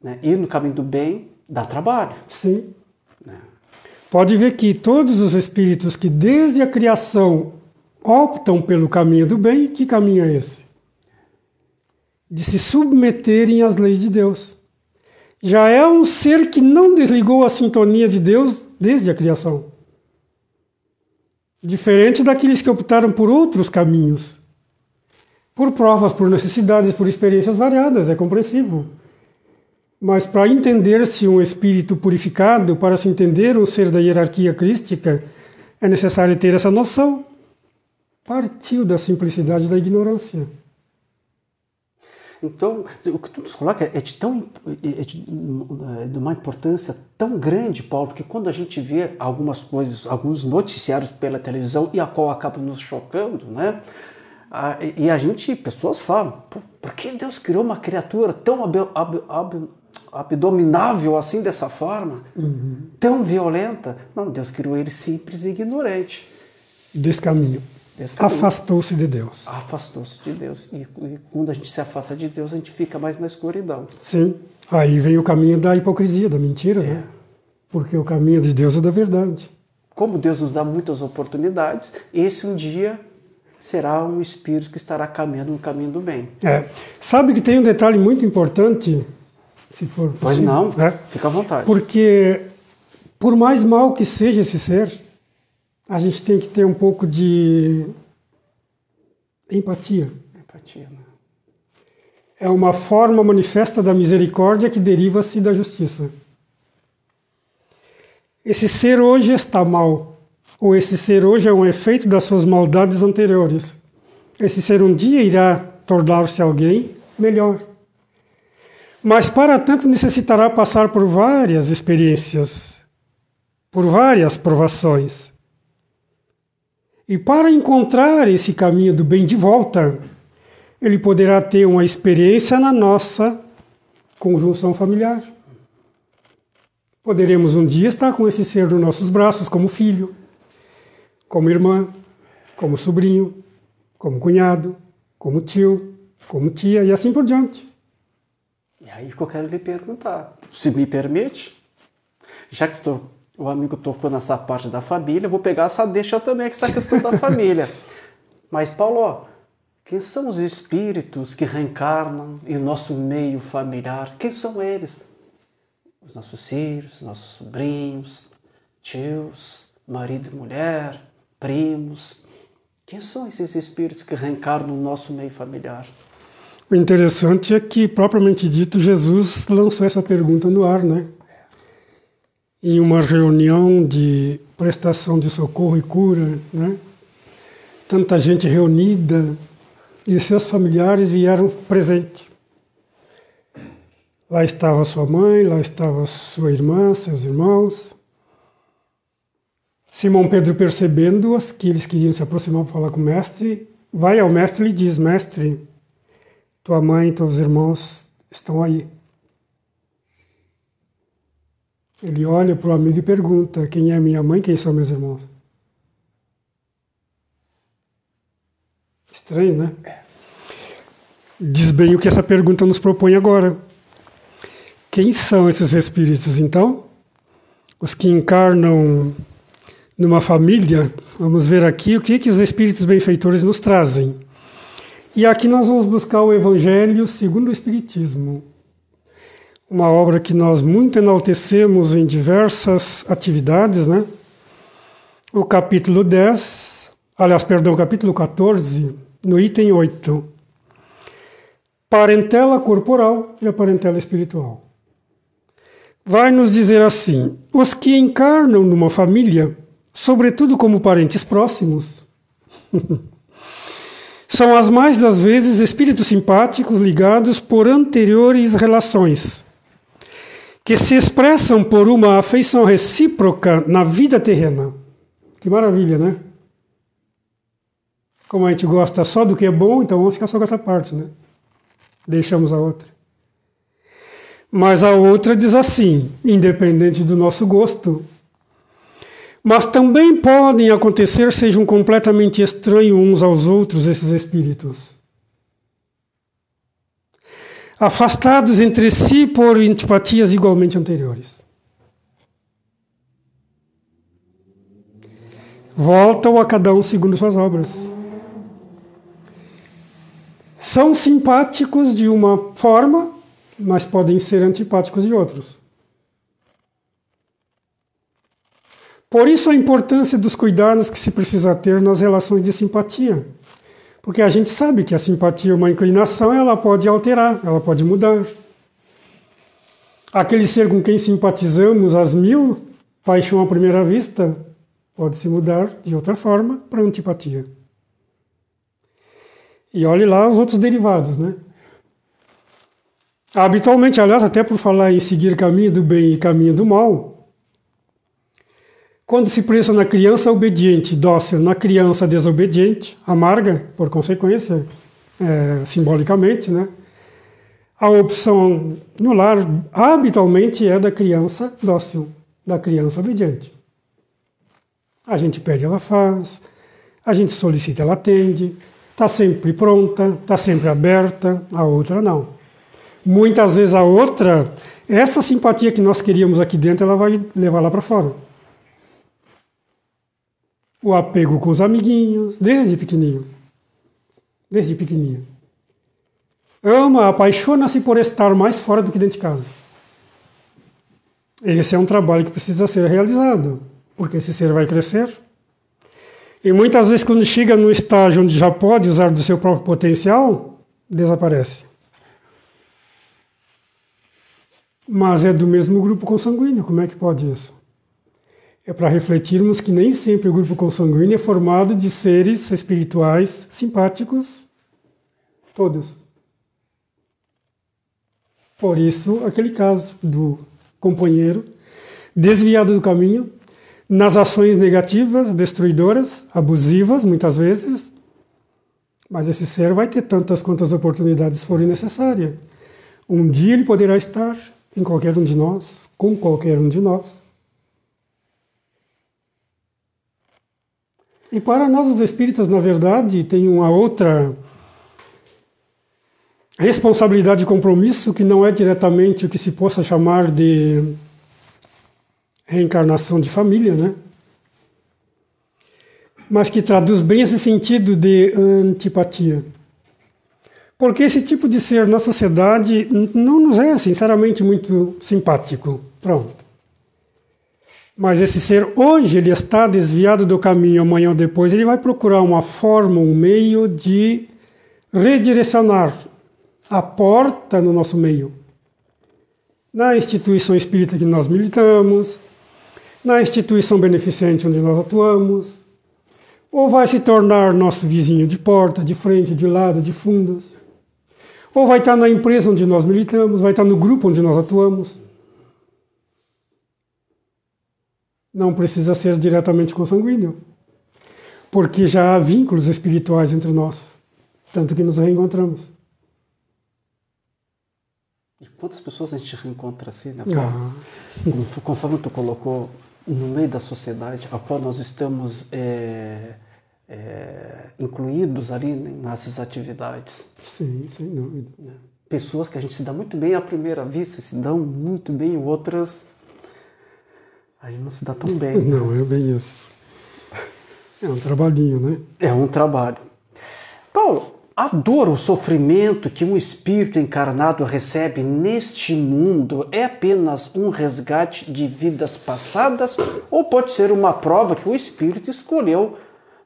né? Ir no caminho do bem dá trabalho. Sim. Pode ver que todos os espíritos que desde a criação optam pelo caminho do bem, que caminho é esse? De se submeterem às leis de Deus. Já é um ser que não desligou a sintonia de Deus desde a criação. Diferente daqueles que optaram por outros caminhos. Por provas, por necessidades, por experiências variadas, é compreensível. Mas para entender-se um espírito purificado, para se entender um ser da hierarquia crística, é necessário ter essa noção. Partiu da simplicidade da ignorância. Então, o que tu nos coloca é de uma importância tão grande, Paulo, que quando a gente vê algumas coisas, alguns noticiários pela televisão, e a qual acaba nos chocando, né? E a gente, pessoas falam, por que Deus criou uma criatura tão abdominável assim, dessa forma, tão violenta? Não, Deus criou ele simples e ignorante. Descaminho. Afastou-se de Deus. Afastou-se de Deus. E quando a gente se afasta de Deus, a gente fica mais na escuridão. Sim. Aí vem o caminho da hipocrisia, da mentira, né? Porque o caminho de Deus é da verdade. Como Deus nos dá muitas oportunidades, esse um dia será um espírito que estará caminhando no caminho do bem. Sabe que tem um detalhe muito importante, se for possível. Pois não, fica à vontade. Porque, por mais mal que seja esse ser, a gente tem que ter um pouco de empatia. Empatia, né? É uma forma manifesta da misericórdia que deriva-se da justiça. Esse ser hoje está mal, ou esse ser hoje é um efeito das suas maldades anteriores. Esse ser um dia irá tornar-se alguém melhor. Mas para tanto necessitará passar por várias experiências, por várias provações. E para encontrar esse caminho do bem de volta, ele poderá ter uma experiência na nossa conjunção familiar. Poderemos um dia estar com esse ser nos nossos braços, como filho, como irmã, como sobrinho, como cunhado, como tio, como tia e assim por diante. E aí que eu quero lhe perguntar, se me permite, já que o amigo tocou nessa parte da família, eu vou pegar essa deixa também, essa questão da família. Mas, Paulo, quem são os espíritos que reencarnam em nosso meio familiar? Quem são eles? Os nossos filhos, nossos sobrinhos, tios, marido e mulher, primos. Quem são esses espíritos que reencarnam no nosso meio familiar? O interessante é que, propriamente dito, Jesus lançou essa pergunta no ar, né? Em uma reunião de prestação de socorro e cura, né? Tanta gente reunida e seus familiares vieram presente. Lá estava sua mãe, lá estava sua irmã, seus irmãos. Simão Pedro, percebendo que eles queriam se aproximar para falar com o mestre, vai ao mestre e lhe diz: mestre, tua mãe e teus irmãos estão aí. Ele olha para o amigo e pergunta: quem é minha mãe, quem são meus irmãos? Estranho, né? Diz bem o que essa pergunta nos propõe agora. Quem são esses espíritos, então? Os que encarnam numa família. Vamos ver aqui o que os espíritos benfeitores nos trazem. E aqui nós vamos buscar o Evangelho segundo o Espiritismo. Uma obra que nós muito enaltecemos em diversas atividades, né? O capítulo 10, capítulo 14, no item 8. Parentela corporal e a parentela espiritual. Vai nos dizer assim: os que encarnam numa família, sobretudo como parentes próximos, são as mais das vezes espíritos simpáticos ligados por anteriores relações, que se expressam por uma afeição recíproca na vida terrena. Que maravilha, né? Como a gente gosta só do que é bom, então vamos ficar só com essa parte, né? Deixamos a outra. Mas a outra diz assim, independente do nosso gosto: Mas também podem acontecer, sejam completamente estranhos uns aos outros, esses espíritos. Afastados entre si por antipatias igualmente anteriores. Voltam a cada um segundo suas obras. São simpáticos de uma forma, mas podem ser antipáticos de outros. Por isso a importância dos cuidados que se precisa ter nas relações de simpatia. Porque a gente sabe que a simpatia é uma inclinação, ela pode alterar, ela pode mudar. Aquele ser com quem simpatizamos às mil, paixão à primeira vista, pode se mudar de outra forma para antipatia. E olhe lá os outros derivados, né? Habitualmente, aliás, até por falar em seguir caminho do bem e caminho do mal, quando se pensa na criança obediente, dócil, na criança desobediente, amarga, por consequência, simbolicamente, né? A opção no lar, habitualmente, é da criança dócil, da criança obediente. A gente pede, ela faz, a gente solicita, ela atende, está sempre pronta, está sempre aberta, a outra não. Muitas vezes a outra, essa simpatia que nós queríamos aqui dentro, ela vai levar lá para fora. O apego com os amiguinhos, desde pequenininho. Desde pequenininho. Ama, apaixona-se por estar mais fora do que dentro de casa. Esse é um trabalho que precisa ser realizado, porque esse ser vai crescer. E muitas vezes, quando chega no estágio onde já pode usar do seu próprio potencial, desaparece. Mas é do mesmo grupo consanguíneo, como é que pode isso? É para refletirmos que nem sempre o grupo consanguíneo é formado de seres espirituais simpáticos, todos. Por isso, aquele caso do companheiro desviado do caminho, nas ações negativas, destruidoras, abusivas, muitas vezes, mas esse ser vai ter tantas quantas oportunidades forem necessárias. Um dia ele poderá estar em qualquer um de nós, com qualquer um de nós. E para nós, os espíritas, na verdade, tem uma outra responsabilidade e compromisso que não é diretamente o que se possa chamar de reencarnação de família, né? Mas que traduz bem esse sentido de antipatia. Porque esse tipo de ser na sociedade não nos é, sinceramente, muito simpático. Pronto. Mas esse ser, hoje, ele está desviado do caminho, amanhã ou depois, ele vai procurar uma forma, um meio de redirecionar a porta no nosso meio. Na instituição espírita que nós militamos, na instituição beneficente onde nós atuamos, ou vai se tornar nosso vizinho de porta, de frente, de lado, de fundos, ou vai estar na empresa onde nós militamos, vai estar no grupo onde nós atuamos. Não precisa ser diretamente consanguíneo, porque já há vínculos espirituais entre nós, tanto que nos reencontramos. E quantas pessoas a gente reencontra assim, né? Conforme tu colocou, no meio da sociedade a qual nós estamos incluídos ali nessas atividades. Sim, sem dúvida. Pessoas que a gente se dá muito bem à primeira vista, se dão muito bem, e outras a gente não se dá tão bem. Não, é bem isso. É um trabalhinho, né? É um trabalho. Paulo, a dor, o sofrimento que um espírito encarnado recebe neste mundo é apenas um resgate de vidas passadas ou pode ser uma prova que o espírito escolheu,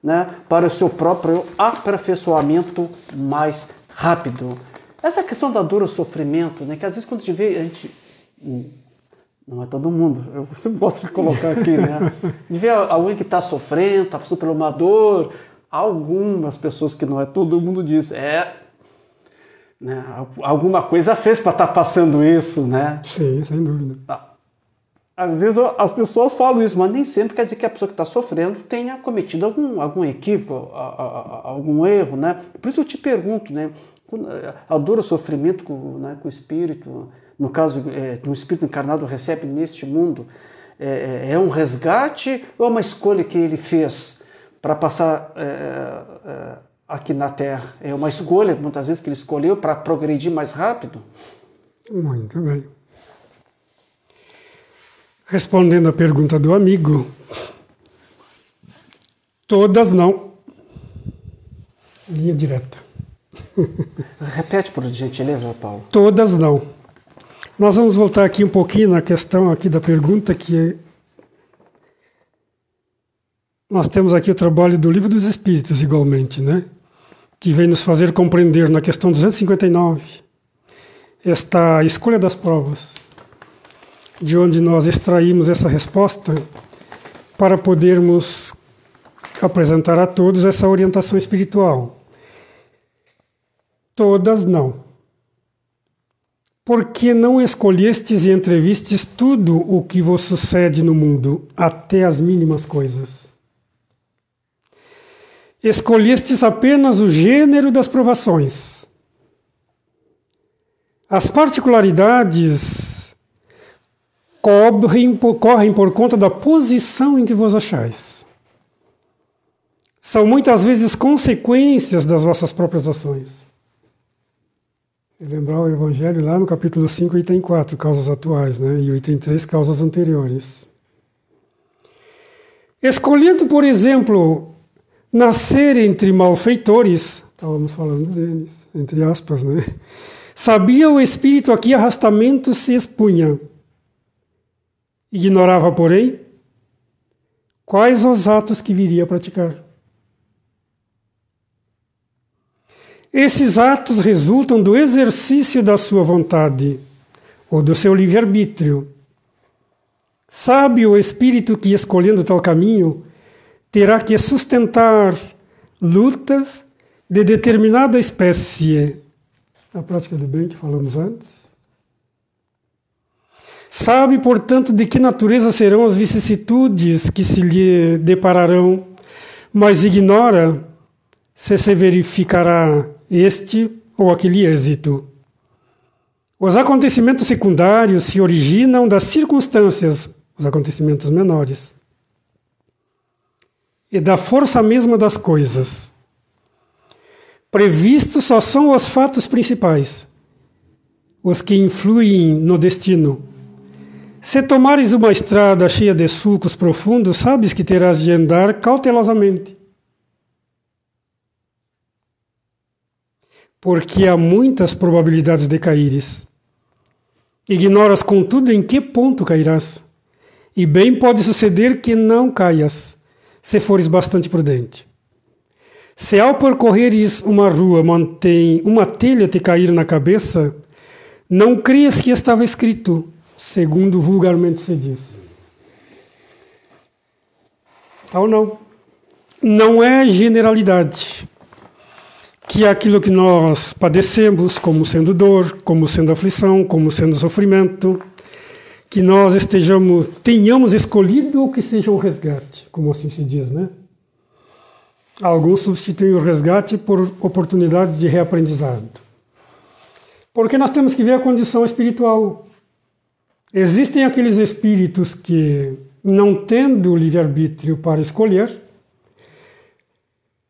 né, para o seu próprio aperfeiçoamento mais rápido? Essa questão da dor, o sofrimento, né, que às vezes quando a gente vê, a gente... Não é todo mundo, eu sempre gosto de colocar aqui, né? De ver alguém que está sofrendo, está passando por uma dor. Algumas pessoas que não é todo mundo diz, né, alguma coisa fez para estar passando isso, né? Sim, sem dúvida. Às vezes as pessoas falam isso, mas nem sempre quer dizer que a pessoa que está sofrendo tenha cometido algum equívoco, algum erro, né? Por isso eu te pergunto, né? A dor, o sofrimento com o espírito, no caso, um espírito encarnado recebe neste mundo, É um resgate ou é uma escolha que ele fez para passar aqui na Terra? É uma escolha, muitas vezes, que ele escolheu para progredir mais rápido? Muito bem. Respondendo à pergunta do amigo, todas não. Linha direta. Repete, por gentileza, Paulo. Todas não. Nós vamos voltar aqui um pouquinho na questão aqui da pergunta, que nós temos aqui o trabalho do Livro dos Espíritos, igualmente, né? Que vem nos fazer compreender na questão 259 esta escolha das provas, de onde nós extraímos essa resposta para podermos apresentar a todos essa orientação espiritual. Todas não. Porque não escolhestes e entrevistes tudo o que vos sucede no mundo, até as mínimas coisas. Escolhestes apenas o gênero das provações. As particularidades correm por conta da posição em que vos achais. São muitas vezes consequências das vossas próprias ações. Lembrar o Evangelho lá no capítulo 5, item 4, causas atuais, né? E o item 3, causas anteriores. Escolhendo, por exemplo, nascer entre malfeitores, estávamos falando deles, entre aspas, né? Sabia o espírito a que arrastamento se expunha. Ignorava, porém, quais os atos que viria a praticar. Esses atos resultam do exercício da sua vontade, ou do seu livre-arbítrio. Sabe o espírito que, escolhendo tal caminho, terá que sustentar lutas de determinada espécie. A prática do bem que falamos antes. Sabe, portanto, de que natureza serão as vicissitudes que se lhe depararão, mas ignora se verificará este ou aquele êxito. Os acontecimentos secundários se originam das circunstâncias, os acontecimentos menores, e da força mesma das coisas. Previstos só são os fatos principais, os que influem no destino. Se tomares uma estrada cheia de sulcos profundos, sabes que terás de andar cautelosamente. Porque há muitas probabilidades de caíres. Ignoras, contudo, em que ponto cairás. E bem pode suceder que não caias, se fores bastante prudente. Se ao percorreres uma rua mantém uma telha te cair na cabeça, não crias que estava escrito, segundo vulgarmente se diz. Ou não. Não é generalidade que aquilo que nós padecemos, como sendo dor, como sendo aflição, como sendo sofrimento, que nós tenhamos escolhido o que seja um resgate, como assim se diz, né? Alguns substituem o resgate por oportunidade de reaprendizado. Porque nós temos que ver a condição espiritual. Existem aqueles espíritos que, não tendo livre-arbítrio para escolher,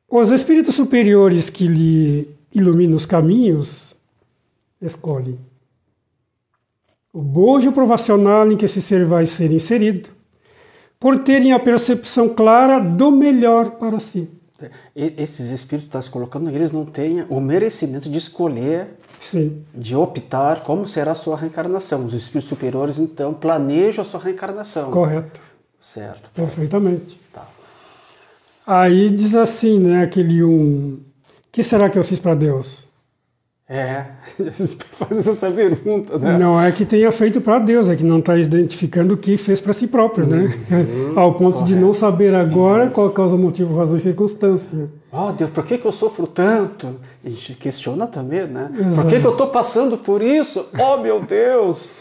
os espíritos superiores que lhe iluminam os caminhos, escolhem o bojo provacional em que esse ser vai ser inserido, por terem a percepção clara do melhor para si. Esses espíritos que está se colocando, eles não têm o merecimento de escolher, Sim. de optar como será a sua reencarnação. Os espíritos superiores, então, planejam a sua reencarnação. Correto. Certo. Perfeitamente. Tá. Aí diz assim, né, aquele que será que eu fiz para Deus? Faz essa pergunta, né? Não é que tenha feito para Deus, é que não está identificando o que fez para si próprio, né? Ao ponto de não saber agora qual a causa, motivo, razão e circunstância. Oh, Deus, por que eu sofro tanto? A gente questiona também, né? Exato. Por que eu estou passando por isso? Oh, meu Deus!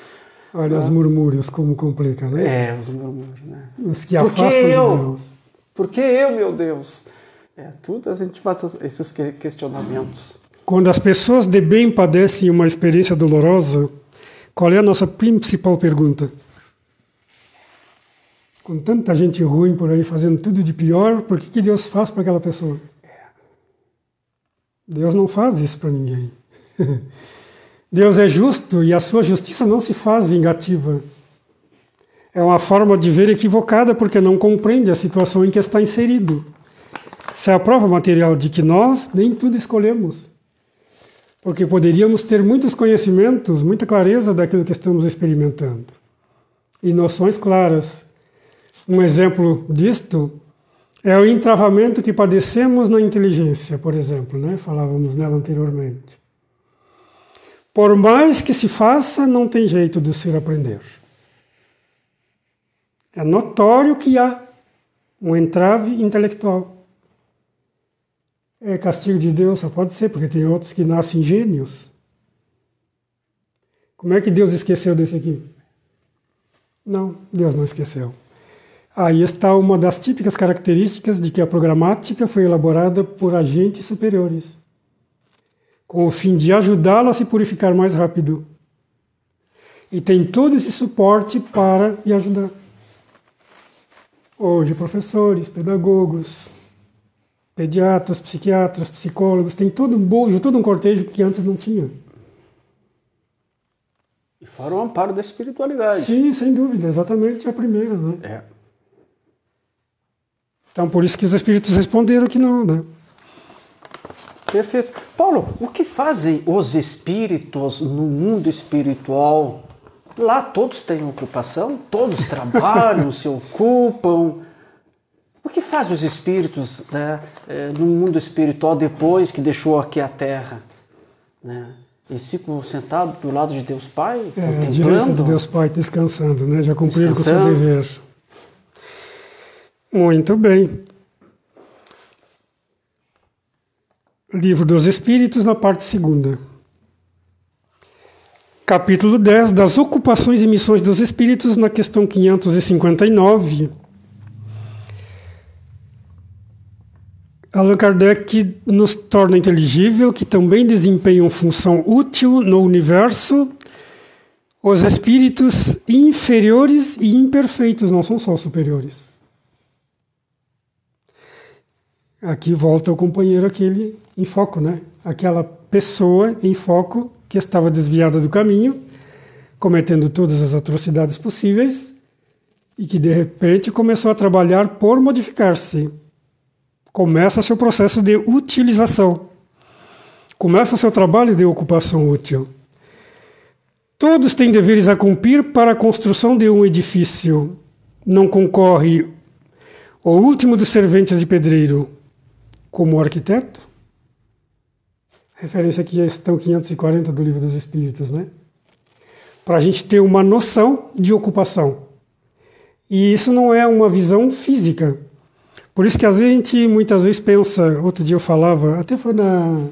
Olha os murmúrios, como complica, né? Os murmúrios, né? Os que afastam de Deus. Por que eu, meu Deus? Tudo a gente faz esses questionamentos. Quando as pessoas de bem padecem uma experiência dolorosa, qual é a nossa principal pergunta? Com tanta gente ruim por aí fazendo tudo de pior, por que Deus faz para aquela pessoa? Deus não faz isso para ninguém. Deus é justo e a sua justiça não se faz vingativa. É uma forma de ver equivocada porque não compreende a situação em que está inserido. Essa é a prova material de que nós nem tudo escolhemos. Porque poderíamos ter muitos conhecimentos, muita clareza daquilo que estamos experimentando. E noções claras. Um exemplo disto é o entravamento que padecemos na inteligência, por exemplo, né? Falávamos nela anteriormente. Por mais que se faça, não tem jeito de ser aprender. É notório que há um entrave intelectual. É castigo de Deus? Só pode ser, porque tem outros que nascem gênios. Como é que Deus esqueceu desse aqui? Não, Deus não esqueceu. Aí está uma das típicas características de que a programática foi elaborada por agentes superiores, com o fim de ajudá-lo a se purificar mais rápido. E tem todo esse suporte para lhe ajudar. Hoje, professores, pedagogos, pediatras, psiquiatras, psicólogos, tem todo um bojo, todo um cortejo que antes não tinha. E fora o amparo da espiritualidade. Sim, sem dúvida, exatamente a primeira, né? É. Então, por isso que os espíritos responderam que não, né? Perfeito. Paulo, o que fazem os espíritos no mundo espiritual? Lá todos têm ocupação, todos trabalham, se ocupam. O que fazem os espíritos, né, no mundo espiritual depois que deixou aqui a Terra? Né? Eles ficam sentados do lado de Deus Pai, contemplando? Direito de Deus Pai, descansando, né? Já cumpriram com o seu dever. Muito bem. Livro dos Espíritos, na parte 2ª. Capítulo 10, das ocupações e missões dos espíritos, na questão 559. Allan Kardec nos torna inteligível que também desempenham função útil no universo os espíritos inferiores e imperfeitos, não são só os superiores. Aqui volta o companheiro aquele em foco, né? Aquela pessoa em foco que estava desviada do caminho, cometendo todas as atrocidades possíveis e que de repente começou a trabalhar por modificar-se. Começa seu processo de utilização. Começa seu trabalho de ocupação útil. Todos têm deveres a cumprir para a construção de um edifício. Não concorre o último dos serventes de pedreiro como arquiteto? Referência aqui à questão 540 do Livro dos Espíritos, né? Para a gente ter uma noção de ocupação. E isso não é uma visão física. Por isso que a gente muitas vezes pensa, outro dia eu falava, até foi na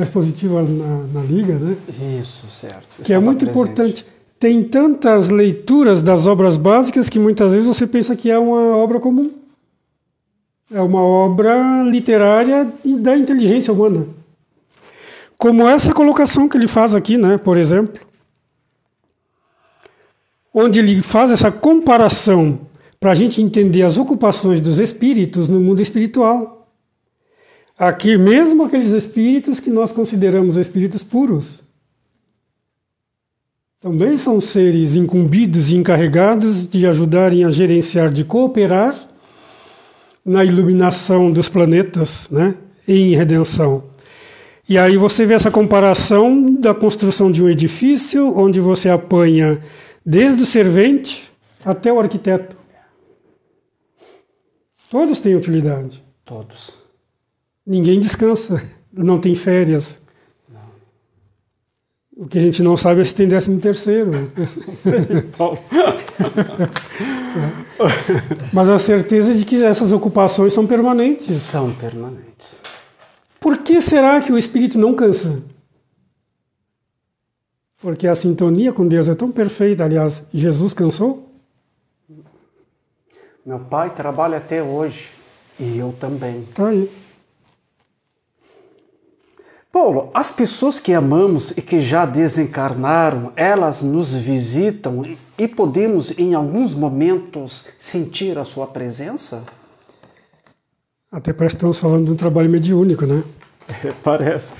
expositiva na Liga, né? Isso, certo. Que é muito importante. Tem tantas leituras das obras básicas que muitas vezes você pensa que é uma obra comum. É uma obra literária da inteligência humana. Como essa colocação que ele faz aqui, né, por exemplo, onde ele faz essa comparação para a gente entender as ocupações dos espíritos no mundo espiritual. Aqui mesmo aqueles espíritos que nós consideramos espíritos puros, também são seres incumbidos e encarregados de ajudarem a gerenciar, de cooperar na iluminação dos planetas, né, em redenção. E aí você vê essa comparação da construção de um edifício, onde você apanha desde o servente até o arquiteto. Todos têm utilidade. Todos. Ninguém descansa, não tem férias. Não. O que a gente não sabe é se tem 13º. Mas a certeza de que essas ocupações são permanentes. São permanentes. Por que será que o espírito não cansa? Porque a sintonia com Deus é tão perfeita. Aliás, Jesus cansou? Meu pai trabalha até hoje. E eu também. Tá aí. Paulo, as pessoas que amamos e que já desencarnaram, elas nos visitam e podemos, em alguns momentos, sentir a sua presença? Até parece que estamos falando de um trabalho mediúnico, né? Parece.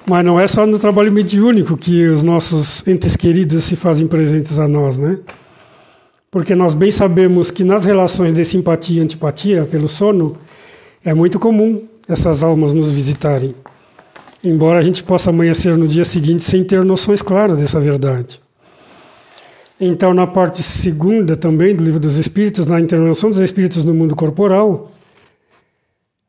Mas não é só no trabalho mediúnico que os nossos entes queridos se fazem presentes a nós, né? Porque nós bem sabemos que nas relações de simpatia e antipatia pelo sono, é muito comum essas almas nos visitarem. Embora a gente possa amanhecer no dia seguinte sem ter noções claras dessa verdade. Então, na parte segunda também do Livro dos Espíritos, na intervenção dos espíritos no mundo corporal,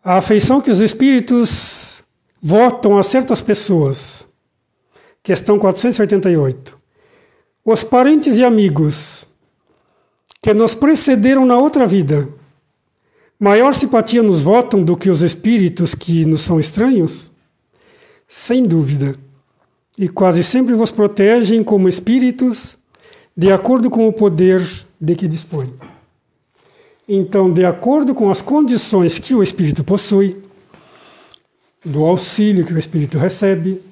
a afeição que os espíritos votam a certas pessoas. Questão 488. Os parentes e amigos que nos precederam na outra vida, maior simpatia nos votam do que os espíritos que nos são estranhos? Sem dúvida. E quase sempre vos protegem como espíritos, de acordo com o poder de que dispõem. Então, de acordo com as condições que o espírito possui, do auxílio que o espírito recebe,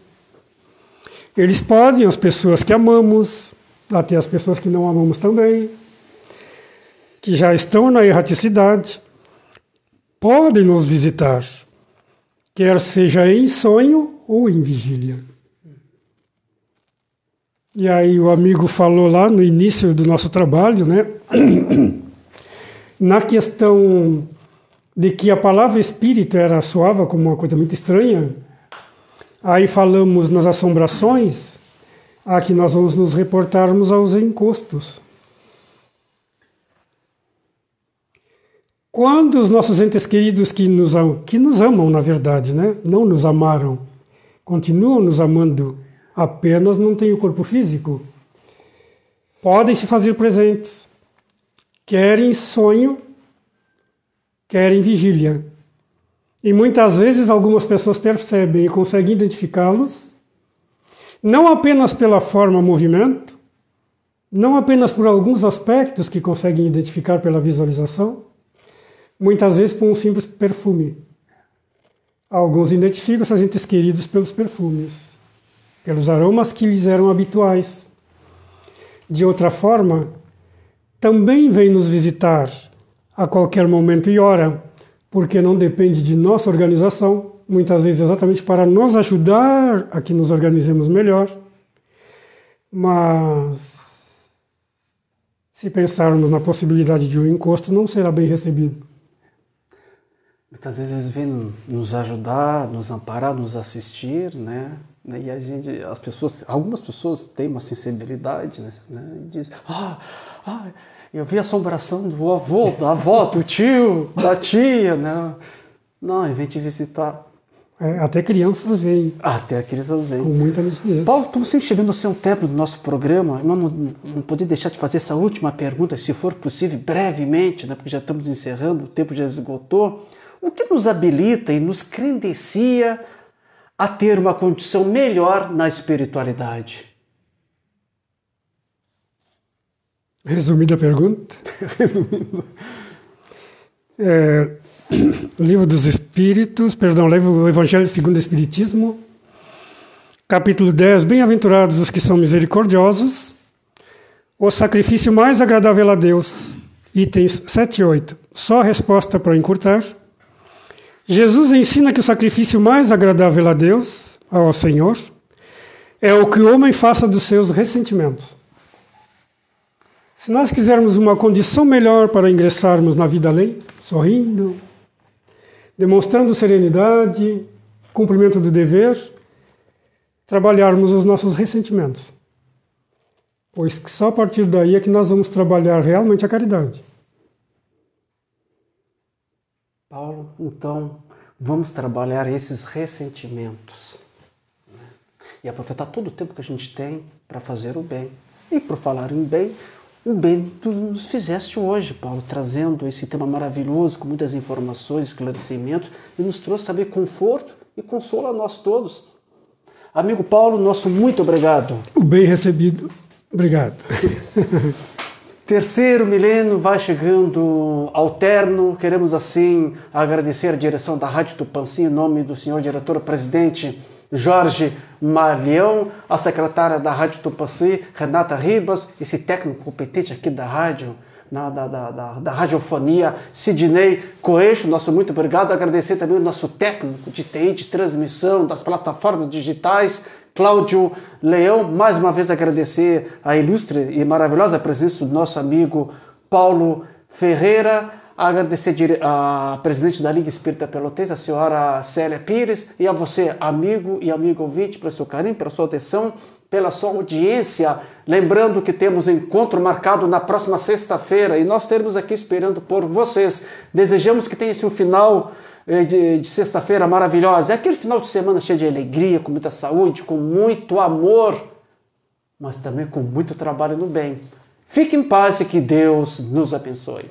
eles podem, as pessoas que amamos, até as pessoas que não amamos também, que já estão na erraticidade, podem nos visitar, quer seja em sonho ou em vigília. E aí o amigo falou lá no início do nosso trabalho, né? Na questão de que a palavra espírito soava como uma coisa muito estranha, aí falamos nas assombrações, aqui nós vamos nos reportarmos aos encostos. Quando os nossos entes queridos que nos amam, na verdade, né? Não nos amaram, continuam nos amando, apenas não têm o corpo físico, podem se fazer presentes, quer em sonho, quer em vigília. E muitas vezes algumas pessoas percebem e conseguem identificá-los, não apenas pela forma movimento, não apenas por alguns aspectos que conseguem identificar pela visualização, muitas vezes por um simples perfume. Alguns identificam seus entes queridos pelos perfumes, pelos aromas que lhes eram habituais. De outra forma, também vem nos visitar a qualquer momento e hora, porque não depende de nossa organização, muitas vezes exatamente para nos ajudar a que nos organizemos melhor. Mas, se pensarmos na possibilidade de um encosto, não será bem recebido. Muitas vezes eles vêm nos ajudar, nos amparar, nos assistir, né? E algumas pessoas têm uma sensibilidade, né? E dizem, eu vi a assombração do avô, da avó, do tio, da tia, né? Não, ele vem te visitar. Até crianças vêm. Até crianças vêm. Com muita nitidez. Paulo, estamos sempre chegando ao término do nosso programa. Não podia deixar de fazer essa última pergunta, se for possível, brevemente, né? Porque já estamos encerrando, o tempo já esgotou. O que nos habilita e nos credencia a ter uma condição melhor na espiritualidade? Resumida a pergunta? Resumindo. Livro dos Espíritos, livro do Evangelho segundo o Espiritismo, capítulo 10, Bem-aventurados os que são misericordiosos, o sacrifício mais agradável a Deus, itens 7 e 8, só resposta para encurtar. Jesus ensina que o sacrifício mais agradável a Deus, ao Senhor, é o que o homem faça dos seus ressentimentos. Se nós quisermos uma condição melhor para ingressarmos na vida além, sorrindo, demonstrando serenidade, cumprimento do dever, trabalharmos os nossos ressentimentos. Pois que só a partir daí é que nós vamos trabalhar realmente a caridade. Paulo, então, vamos trabalhar esses ressentimentos, né? E aproveitar todo o tempo que a gente tem para fazer o bem. E por falar em bem, o bem tu nos fizeste hoje, Paulo, trazendo esse tema maravilhoso, com muitas informações, esclarecimentos, e nos trouxe também conforto e consolo a nós todos. Amigo Paulo, nosso muito obrigado. O bem recebido, obrigado. terceiro milênio vai chegando ao término. Queremos assim agradecer a direção da Rádio Tupãssi em nome do senhor diretor-presidente Jorge Marlião, a secretária da Rádio Tupãssi, Renata Ribas, esse técnico competente aqui da rádio, da radiofonia, Sidney Coeixo, nosso muito obrigado. Agradecer também o nosso técnico de TI, de transmissão, das plataformas digitais, Cláudio Leão. Mais uma vez agradecer a ilustre e maravilhosa presença do nosso amigo Paulo Ferreira. Agradecer a presidente da Liga Espírita Pelotense, a senhora Célia Pires, e a você, amigo e amigo ouvinte, pelo seu carinho, pela sua atenção, pela sua audiência. Lembrando que temos um encontro marcado na próxima sexta-feira e nós estaremos aqui esperando por vocês. Desejamos que tenha esse um final de sexta-feira maravilhosa. É aquele final de semana cheio de alegria, com muita saúde, com muito amor, mas também com muito trabalho no bem. Fique em paz e que Deus nos abençoe.